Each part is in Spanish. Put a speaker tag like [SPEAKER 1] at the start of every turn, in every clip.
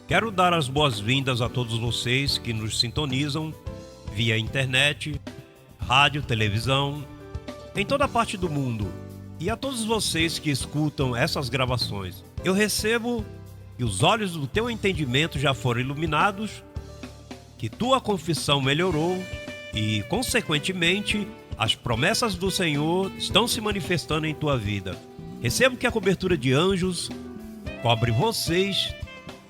[SPEAKER 1] Quero dar as boas-vindas a todos vocês que nos sintonizam via internet, rádio, televisão, em toda parte do mundo. E a todos vocês que escutam essas gravações. Eu recebo que os olhos do teu entendimento já foram iluminados, que tua confissão melhorou e, consequentemente, as promessas do Senhor estão se manifestando em tua vida. Recebo que a cobertura de anjos cobre vocês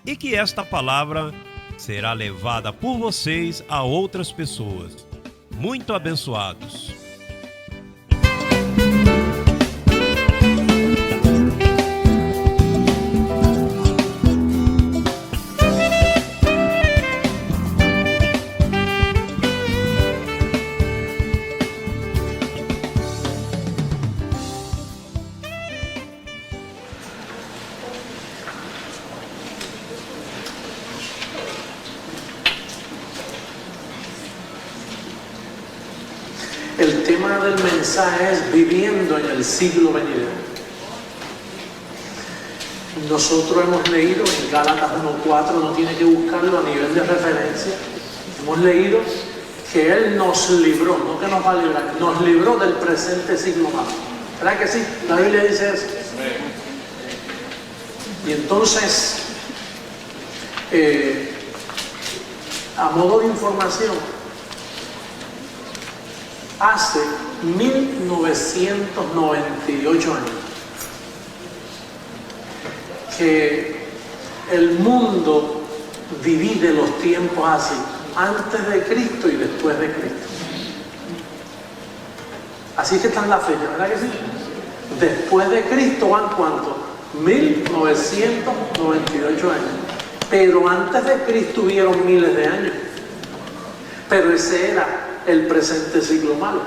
[SPEAKER 1] e que esta palavra será levada por vocês a outras pessoas. Muito abençoados.
[SPEAKER 2] El tema del mensaje es viviendo en el siglo venidero. Nosotros hemos leído en Gálatas 1:4, no tiene que buscarlo a nivel de referencia. Hemos leído que Él nos libró, no que nos va a librar, nos libró del presente siglo malo. ¿Verdad que sí? La Biblia dice eso. Y entonces, a modo de información, hace 1998 años que el mundo divide los tiempos así, antes de Cristo y después de Cristo. Así que están las fechas, ¿verdad que sí? Después de Cristo van ¿cuánto? 1998 años. Pero antes de Cristo hubieron miles de años. Pero ese era el presente siglo malo,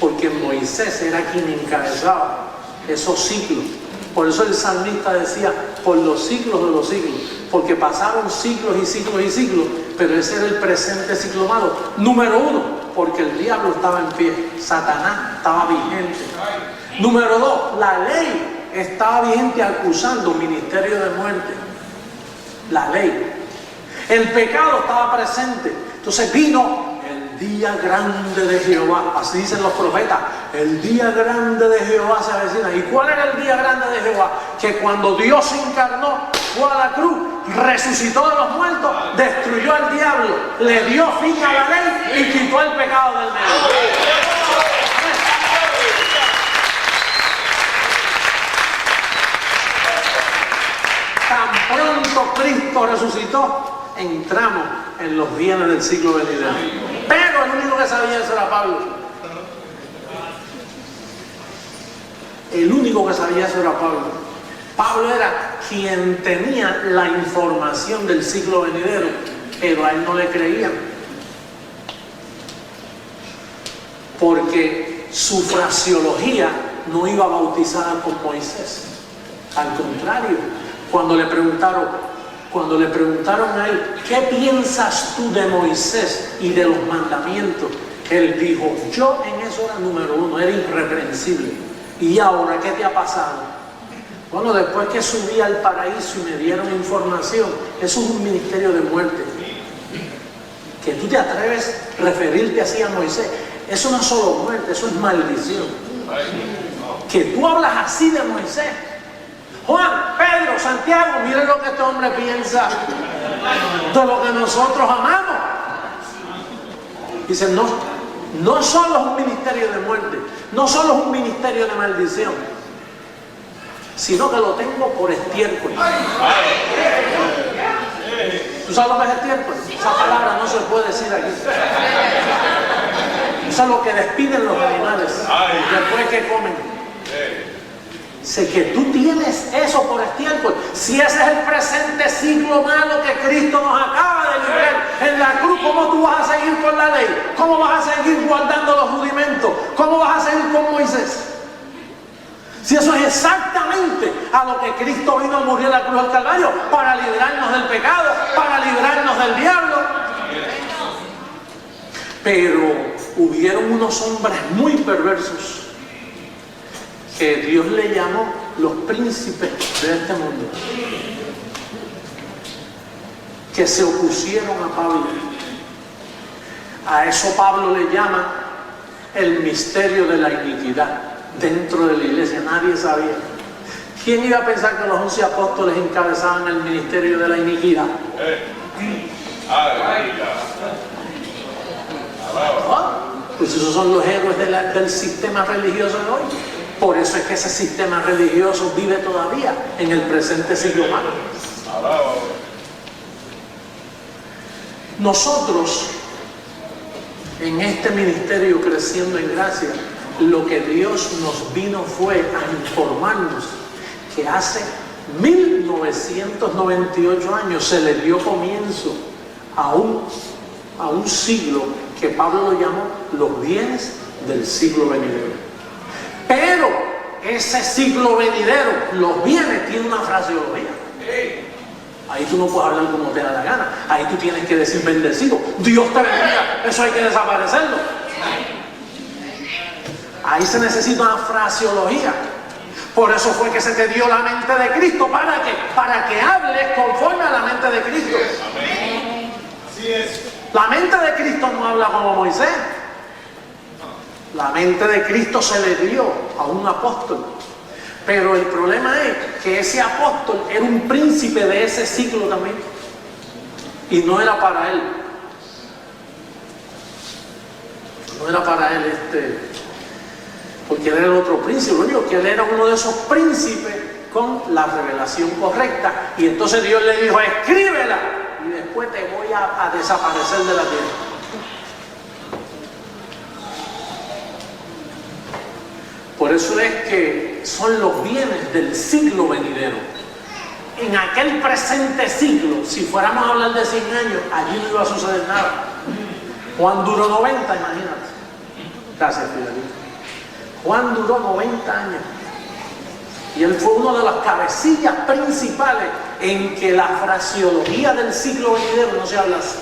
[SPEAKER 2] porque Moisés era quien encabezaba esos siglos. Por eso el salmista decía, por los siglos de los siglos, porque pasaron siglos y siglos y siglos, pero ese era el presente siglo malo. Número uno, porque el diablo estaba en pie, Satanás estaba vigente. Número dos, la ley estaba vigente acusando ministerio de muerte. La ley. El pecado estaba presente. Entonces vino día grande de Jehová, así dicen los profetas, el día grande de Jehová se avecina. ¿Y cuál era el día grande de Jehová? Que cuando Dios se encarnó, fue a la cruz, resucitó de los muertos, destruyó al diablo, le dio fin a la ley y quitó el pecado del medio. Tan pronto Cristo resucitó, entramos en los bienes del siglo venidero. Pero el único que sabía eso era Pablo. El único que sabía eso era Pablo. Pablo era quien tenía la información del siglo venidero, pero a él no le creían. Porque su fraseología no iba bautizada con Moisés. Al contrario, cuando le preguntaron a él, ¿qué piensas tú de Moisés y de los mandamientos? Él dijo, yo en eso era número uno, era irreprensible. ¿Y ahora qué te ha pasado? Bueno, después que subí al paraíso y me dieron información, eso es un ministerio de muerte. Que tú te atreves a referirte así a Moisés, eso no es solo muerte, eso es maldición. Que tú hablas así de Moisés. Juan, Pedro, Santiago, miren lo que este hombre piensa de lo que nosotros amamos. Dicen, no solo es un ministerio de muerte, no solo es un ministerio de maldición, sino que lo tengo por estiércol. ¿Tú sabes lo que es estiércol? Esa palabra no se puede decir aquí. Eso es lo que despiden los animales después que comen. Sé que tú tienes eso por estiércol. Si ese es el presente siglo malo que Cristo nos acaba de librar en la cruz, ¿cómo tú vas a seguir con la ley? ¿Cómo vas a seguir guardando los rudimentos? ¿Cómo vas a seguir con Moisés? Si eso es exactamente a lo que Cristo vino a morir en la cruz del Calvario, para librarnos del pecado, para librarnos del diablo. Pero hubieron unos hombres muy perversos que Dios le llamó los príncipes de este mundo. que se opusieron a Pablo. A eso Pablo le llama el misterio de la iniquidad dentro de la iglesia. Nadie sabía. ¿Quién iba a pensar que los 11 apóstoles encabezaban el ministerio de la iniquidad? Pues esos son los héroes del sistema religioso de hoy. Por eso es que ese sistema religioso vive todavía en el presente siglo humano. Nosotros, en este ministerio Creciendo en Gracia, lo que Dios nos vino fue a informarnos que hace 1998 años se le dio comienzo a un siglo que Pablo lo llamó los bienes del siglo venidero. Pero ese siglo venidero, los bienes, tiene una fraseología. Ahí tú no puedes hablar como te da la gana. Ahí tú tienes que decir bendecido, Dios te bendiga. Eso hay que desaparecerlo. Ahí se necesita una fraseología. Por eso fue que se te dio la mente de Cristo. ¿Para qué? Para que hables conforme a la mente de Cristo.
[SPEAKER 3] Así es.
[SPEAKER 2] La mente de Cristo no habla como Moisés. La mente de Cristo se le dio a un apóstol. Pero el problema es que ese apóstol era un príncipe de ese siglo también. Y no era para él. No era para él porque él era el otro príncipe. Lo único que él era uno de esos príncipes con la revelación correcta. Y entonces Dios le dijo, escríbela. Y después te voy a desaparecer de la tierra. Por eso es que son los bienes del siglo venidero. En aquel presente siglo, si fuéramos a hablar de 100 años, allí no iba a suceder nada. Juan duró 90, imagínate. Gracias, Fidelito. Juan duró 90 años. Y él fue uno de las cabecillas principales en que la fraseología del siglo venidero no se hablase.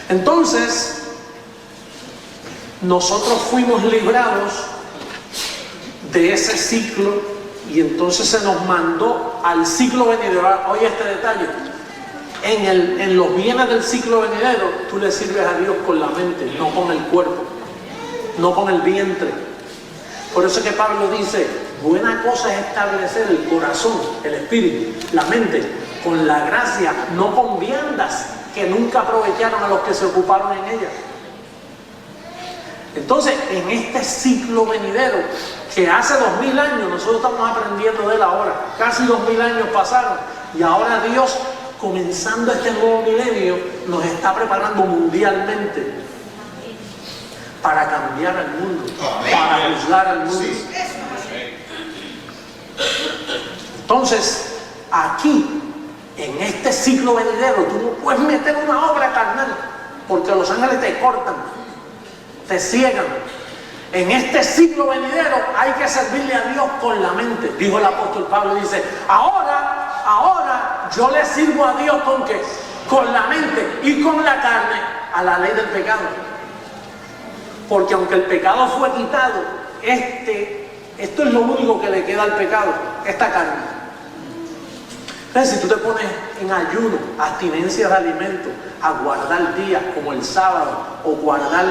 [SPEAKER 2] Entonces, nosotros fuimos librados de ese ciclo y entonces se nos mandó al ciclo venidero. Oye este detalle, en los bienes del ciclo venidero tú le sirves a Dios con la mente, no con el cuerpo, no con el vientre. Por eso es que Pablo dice, buena cosa es establecer el corazón, el espíritu, la mente, con la gracia, no con viandas que nunca aprovecharon a los que se ocuparon en ella. Entonces, en este ciclo venidero, que hace 2000 años, nosotros estamos aprendiendo de él ahora, casi 2000 años pasaron, y ahora Dios, comenzando este nuevo milenio, nos está preparando mundialmente para cambiar al mundo, para juzgar al mundo. Entonces, aquí, en este ciclo venidero, tú no puedes meter una obra carnal, porque los ángeles te cortan, te ciegan. En este siglo venidero hay que servirle a Dios con la mente. Dijo el apóstol Pablo, dice, ahora yo le sirvo a Dios ¿con qué? Con la mente y con la carne a la ley del pecado. Porque aunque el pecado fue quitado, esto es lo único que le queda al pecado, esta carne. Entonces, si tú te pones en ayuno, abstinencia de alimentos, a guardar días como el sábado o guardar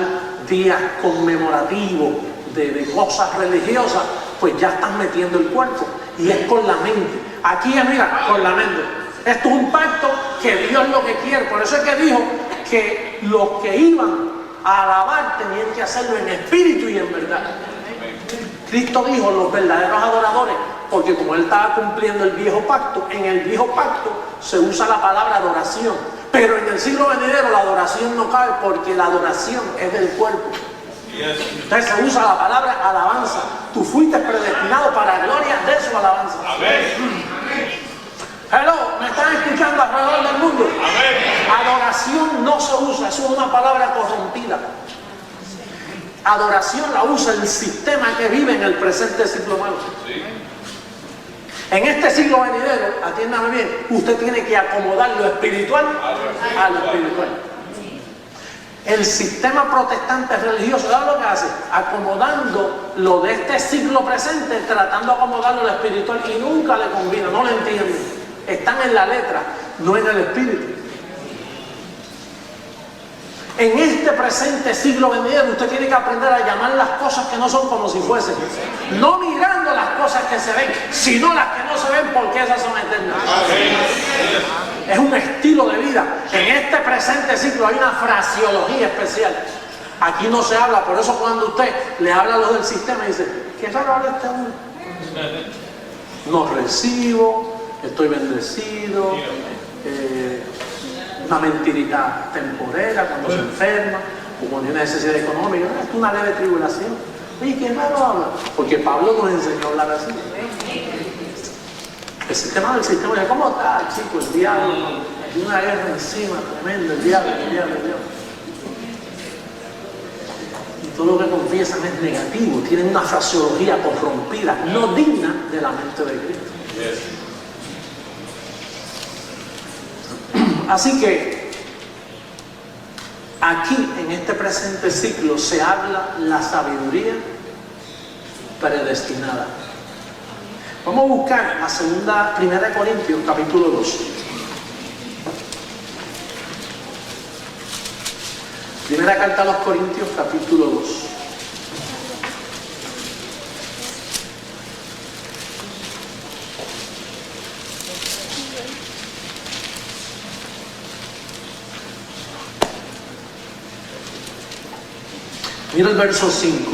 [SPEAKER 2] días conmemorativos de cosas religiosas, pues ya estás metiendo el cuerpo y es con la mente. Aquí es, mira, con la mente. Esto es un pacto que Dios lo que quiere. Por eso es que dijo que los que iban a alabar tenían que hacerlo en espíritu y en verdad. Cristo dijo, los verdaderos adoradores, porque como él estaba cumpliendo el viejo pacto, en el viejo pacto se usa la palabra adoración, pero en el siglo venidero la adoración no cabe porque la adoración es del cuerpo. Entonces se usa la palabra alabanza. Tú fuiste predestinado para gloria de su alabanza.
[SPEAKER 3] Amén.
[SPEAKER 2] Hello, ¿me están escuchando alrededor del mundo?
[SPEAKER 3] Amén.
[SPEAKER 2] Adoración no se usa, es una palabra corrompida. Adoración la usa el sistema que vive en el presente siglo humano.
[SPEAKER 3] Sí.
[SPEAKER 2] En este siglo venidero, atiéndame bien, usted tiene que acomodar lo espiritual a lo espiritual. El sistema protestante religioso, ¿sabe lo que hace? Acomodando lo de este siglo presente, tratando de acomodarlo a lo espiritual y nunca le combina, no lo entienden. están en la letra, no en el espíritu. En este presente siglo venidero usted tiene que aprender a llamar las cosas que no son como si fuesen. No mirando las cosas que se ven, sino las que no se ven, porque esas son eternas. Es un estilo de vida. En este presente siglo hay una fraseología especial. Aquí no se habla, por eso cuando usted le habla a los del sistema y dice, ¿qué raro habla este hombre? No recibo, estoy bendecido, una mentirita temporera cuando se enferma o cuando hay una necesidad económica, es una leve tribulación. ¿Y qué raro habla? Porque Pablo nos enseñó a hablar así. El sistema del sistema, ¿cómo está, chico? El diablo, hay una guerra encima tremenda, el diablo. Y todo lo que confiesan es negativo, tienen una fraseología corrompida, no digna de la mente de Cristo. Así que aquí en este presente ciclo se habla la sabiduría predestinada. Vamos a buscar a 1 Corintios capítulo 2. Primera carta a los Corintios capítulo 2. Mira el verso 5.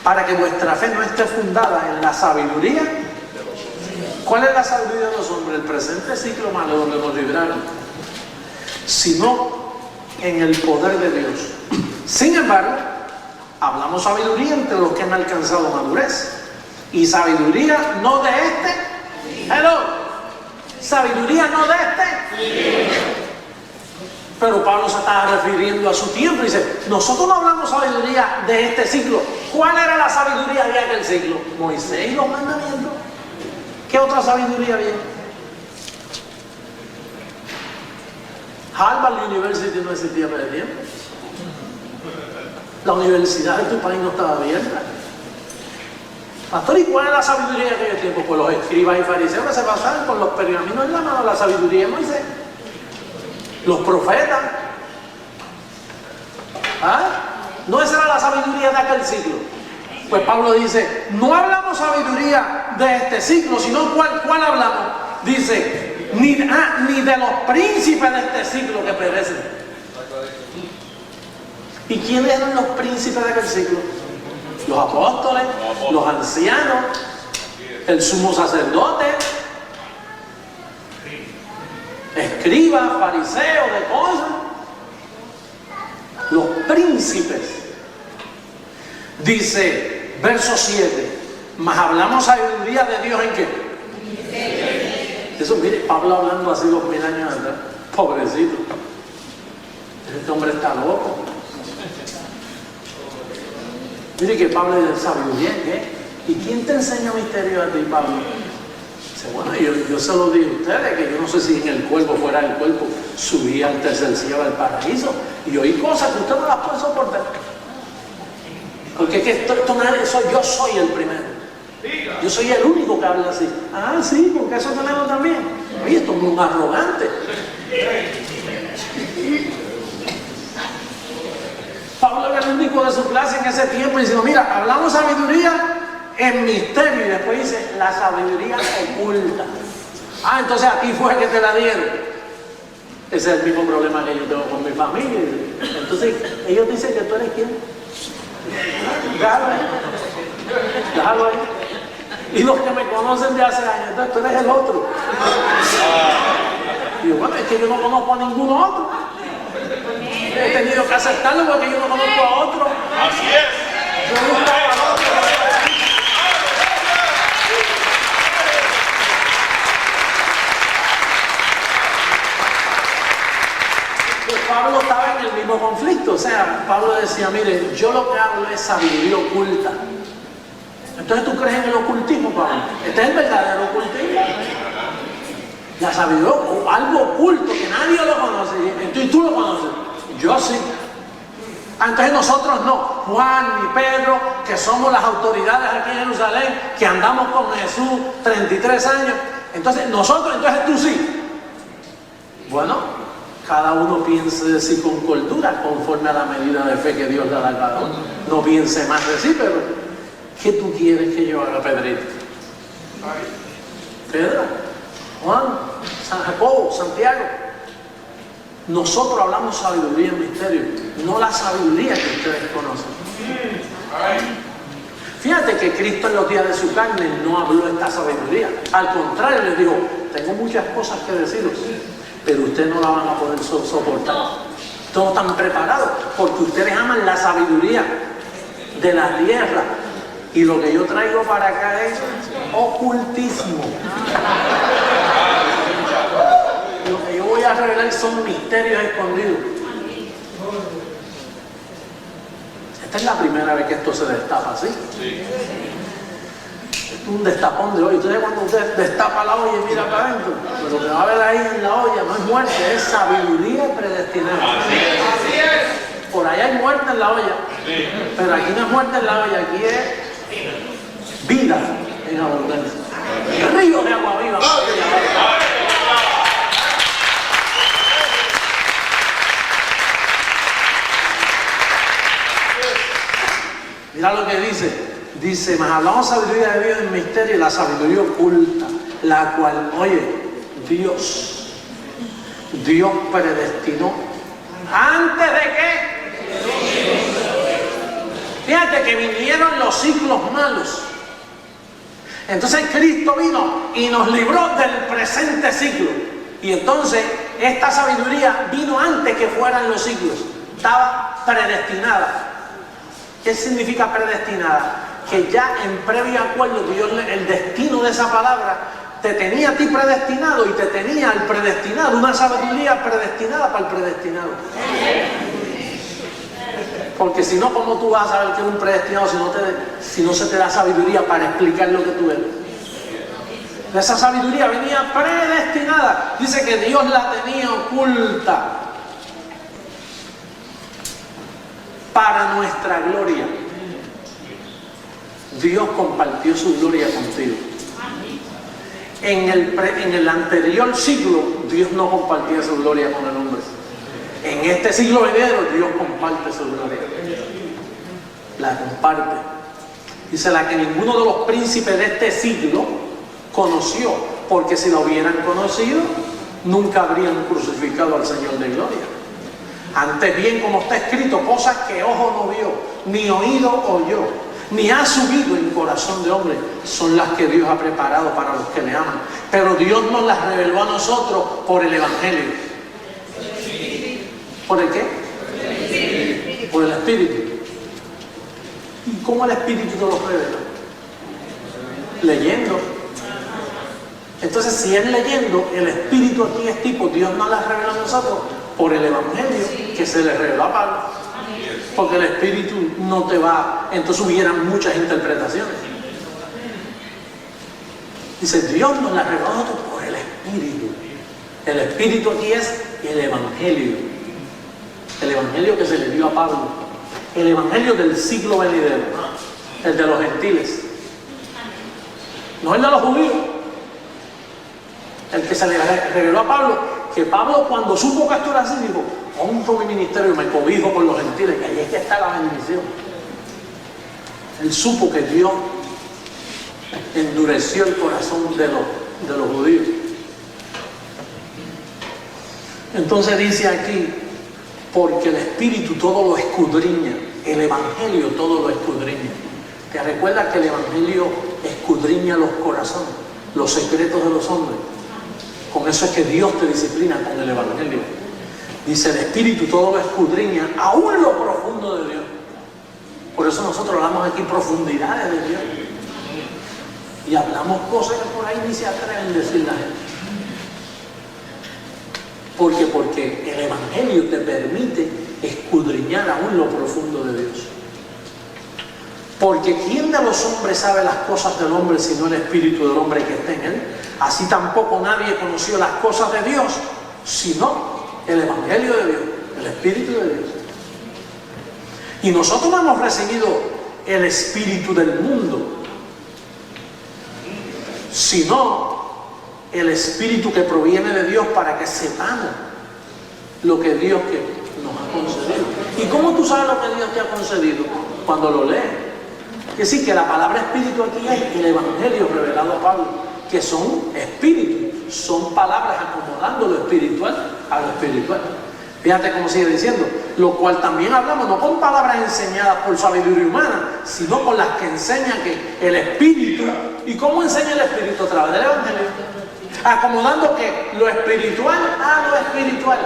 [SPEAKER 2] Para que vuestra fe no esté fundada en la sabiduría. ¿Cuál es la sabiduría de los hombres? El presente ciclo malo donde nos libraron. Sino en el poder de Dios. Sin embargo, hablamos sabiduría entre los que han alcanzado madurez. Y sabiduría no de este. Hello. Sabiduría no de este. Pero Pablo se estaba refiriendo a su tiempo y dice, nosotros no hablamos sabiduría de este siglo. ¿Cuál era la sabiduría de aquel siglo? Moisés y los mandamientos. ¿Qué otra sabiduría había? Harvard University no existía para el tiempo. La universidad de tu país no estaba abierta. Pastor, ¿y cuál es la sabiduría de aquel tiempo? Pues los escribas y fariseos que se pasaban con los pergaminos en la mano, la sabiduría de Moisés. Los profetas. ¿Ah? No esa era la sabiduría de aquel siglo. Pues Pablo dice, no hablamos sabiduría de este siglo, sino ¿cuál hablamos? Dice, ni de los príncipes de este siglo que perecen. ¿Y quiénes eran los príncipes de aquel siglo? Los apóstoles, los ancianos, el sumo sacerdote, escribas, fariseos, de cosas. Los príncipes. Dice, verso 7, mas hablamos sabiduría de Dios ¿en qué? Eso, mire, Pablo hablando así 2000 años atrás. Pobrecito. Este hombre está loco. Mire que Pablo dice, ¿sabiduría qué? ¿Y quién te enseña misterio a ti, Pablo? Dice, bueno, yo se lo digo a ustedes, que yo no sé si en el cuerpo, fuera del cuerpo, subí al tercer cielo del paraíso. Y oí cosas que usted no las puede soportar. Porque es que yo soy el primero. Yo soy el único que habla así. Ah, sí, porque eso tenemos también. Oye, esto es un arrogante. Pablo era el único de su clase en ese tiempo diciendo, mira, hablamos sabiduría en misterio. Y después dice, la sabiduría oculta. Ah, entonces a ti fue que te la dieron. Ese es el mismo problema que yo tengo con mi familia. Entonces, ellos dicen que tú eres quién. Déjalo ahí. Y los que me conocen de hace años, entonces tú eres el otro. Y yo, bueno, es que yo no conozco a ningún otro. He tenido que aceptarlo porque yo no conozco a otro.
[SPEAKER 3] Así es.
[SPEAKER 2] Yo buscaba a otro. Pablo estaba en el mismo conflicto, o sea, Pablo decía, mire, yo lo que hablo es sabiduría oculta. Entonces tú crees en el ocultismo, Pablo. Este es el verdadero ocultismo. La sabiduría, algo oculto que nadie lo conoce. Y tú lo conoces. Yo sí. Entonces nosotros no, Juan y Pedro, que somos las autoridades aquí en Jerusalén, que andamos con Jesús 33 años, entonces tú sí. Bueno, cada uno piense de sí con cordura, conforme a la medida de fe que Dios le da a cada uno. No piense más de sí, pero ¿qué tú quieres que yo haga, Pedrito? Pedro, Juan, San Jacobo, Santiago. Nosotros hablamos sabiduría en misterio, no la sabiduría que ustedes conocen. Fíjate que Cristo en los días de su carne no habló esta sabiduría. Al contrario, les dijo, tengo muchas cosas que deciros, pero ustedes no la van a poder soportar. Todos están preparados porque ustedes aman la sabiduría de la tierra. Y lo que yo traigo para acá es ocultismo. Lo que yo voy a revelar son misterios escondidos. Esta es la primera vez que esto se destapa, ¿sí? Es un destapón de olla. Entonces cuando usted destapa la olla y mira para adentro, lo que va a ver ahí en la olla no es muerte, es sabiduría predestinada.
[SPEAKER 3] Así es.
[SPEAKER 2] Por ahí hay muerte en la olla, pero aquí no es muerte en la olla, aquí es vida en abundancia. Río de agua viva. Mira lo que dice, mas hablamos sabiduría de Dios en misterio y la sabiduría oculta, la cual, oye, Dios predestinó antes de que, fíjate que vinieron los siglos malos. Entonces Cristo vino y nos libró del presente siglo. Y entonces esta sabiduría vino antes que fueran los siglos. Estaba predestinada. ¿Qué significa predestinada? Que ya en previo acuerdo, Dios, el destino de esa palabra, te tenía a ti predestinado y te tenía al predestinado, una sabiduría predestinada para el predestinado. Porque si no, ¿cómo tú vas a saber que es un predestinado si no se te da sabiduría para explicar lo que tú eres? Esa sabiduría venía predestinada. Dice que Dios la tenía oculta para nuestra gloria. Dios compartió su gloria contigo. En el anterior siglo, Dios no compartía su gloria con el hombre. En este siglo venidero, Dios comparte su gloria. La comparte. Dice la que ninguno de los príncipes de este siglo conoció, porque si lo hubieran conocido, nunca habrían crucificado al Señor de gloria. Antes bien, como está escrito, cosas que ojo no vio, ni oído oyó, ni ha subido en corazón de hombre, son las que Dios ha preparado para los que le aman. Pero Dios nos las reveló a nosotros por el Evangelio. ¿Por el qué? Por el Espíritu. ¿Y cómo el Espíritu te lo revela? Leyendo. Entonces, si es leyendo, el Espíritu aquí es tipo, Dios nos las reveló a nosotros por el Evangelio que se le reveló a Pablo. Porque el Espíritu no te va, entonces hubieran muchas interpretaciones. Dice, Dios nos las reveló a nosotros por el Espíritu. El Espíritu aquí es el Evangelio. El Evangelio que se le dio a Pablo. El Evangelio del siglo venidero. El de los gentiles. No el de los judíos. El que se le reveló a Pablo, que Pablo cuando supo que esto era así, dijo, honro mi ministerio, me cobijo por los gentiles, que ahí es que está la bendición. Él supo que Dios endureció el corazón de los judíos. Entonces dice aquí, porque el Espíritu todo lo escudriña, el Evangelio todo lo escudriña. ¿Te recuerdas que el Evangelio escudriña los corazones, los secretos de los hombres? Con eso es que Dios te disciplina con el Evangelio. Dice, el Espíritu todo lo escudriña, aún lo profundo de Dios. Por eso nosotros hablamos aquí profundidades de Dios. Y hablamos cosas que por ahí ni se atreven a decir la gente. Porque el Evangelio te permite escudriñar aún lo profundo de Dios. Porque ¿quién de los hombres sabe las cosas del hombre sino el Espíritu del hombre que está en él? Así tampoco nadie conoció las cosas de Dios sino el Evangelio de Dios, el Espíritu de Dios. Y nosotros no hemos recibido el espíritu del mundo, sino el espíritu que proviene de Dios para que sepamos lo que Dios nos ha concedido. ¿Y cómo tú sabes lo que Dios te ha concedido? Cuando lo lees. Es decir, que la palabra espíritu aquí es el evangelio revelado a Pablo, que son espíritus, son palabras acomodando lo espiritual a lo espiritual. Fíjate cómo sigue diciendo, lo cual también hablamos no con palabras enseñadas por sabiduría humana, sino con las que enseña que el espíritu. ¿Y cómo enseña el espíritu? A través del evangelio, acomodando que lo espiritual a lo espiritual.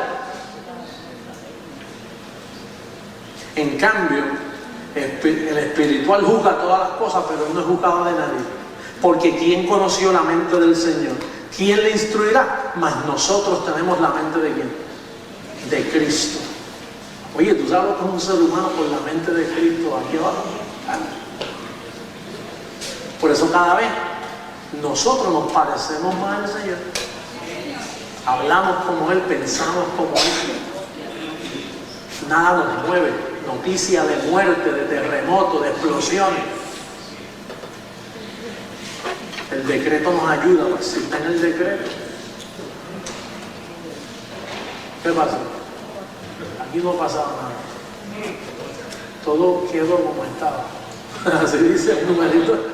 [SPEAKER 2] En cambio, el espiritual juzga todas las cosas, pero no es juzgado de nadie. Porque ¿quién conoció la mente del Señor? ¿Quién le instruirá? Mas nosotros tenemos la mente de ¿quién? De Cristo. Oye, ¿tú sabes lo que es un ser humano con la mente de Cristo aquí abajo? Por eso cada vez nosotros nos parecemos más al Señor. Hablamos como Él, pensamos como Él. Nada nos mueve. Noticias de muerte, de terremotos, de explosiones. El decreto nos ayuda, pues si está en el decreto. ¿Qué pasa? Aquí no pasaba nada. Todo quedó como estaba. Así dice el numerito.